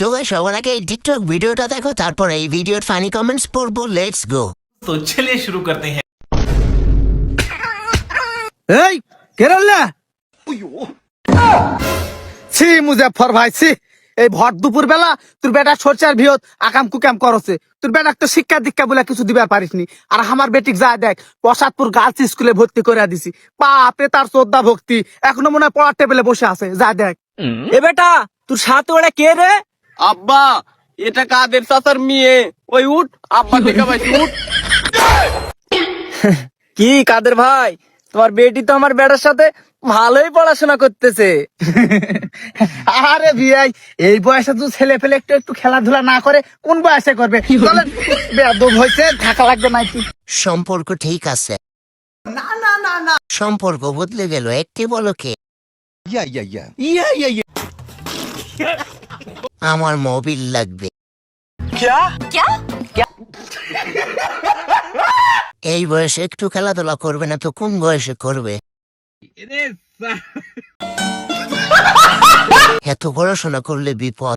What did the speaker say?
তো গাইস সবার আগে এই টিকটক ভিডিওটা দেখো, তারপর এই ভিডিওর ফানি কমেন্টস পড়বো। Let's go. तो चलिए शुरू करते हैं। এই কেরাল্লা ছি মুজাফর ভাই ছি, এই ভর দুপুর বেলা তোর বেটা সরচার ভিয়ত আকাম কুকাম করছে। তোর বেটা তো শিক্ষা দীক্ষা বলে কিছু দিবার পারিসনি। আর আমার বেটিক যা দেখ প্রসাদপুর গার্লস স্কুলে ভর্তি করে দিছি। বাপরে তার শ্রদ্ধা ভক্তি, এখনো মনে হয় পড়ার টেবিলে বসে আছে। যা দেখ। এ বেটা তোর সাথে ওরা কে রে? আব্বা এটা কাদের চাচার মেয়ে। ওই উঠ আব্বা দেখা পাইছি উঠ। কি কাদের ভাই, তোমার বেটি তো আমার বেটার সাথে ভালোই পড়াশোনা করতেছে। আরে বিয়াই, এই বয়সে তো ছেলে পেলে একটু একটু খেলাধুলা না করে কোন বয়সে করবে? চলেন, বেয়াদব হয়েছে, থাকা লাগবে না একটু। সম্পর্ক ঠিক আছে, সম্পর্ক বদলে গেল একটি বলকে। আমার মোবিল লাগবে। এই বয়সে একটু খেলাধুলা করবে না তো কোন বয়সে করবে? এত পড়াশোনা করলে বিপদ।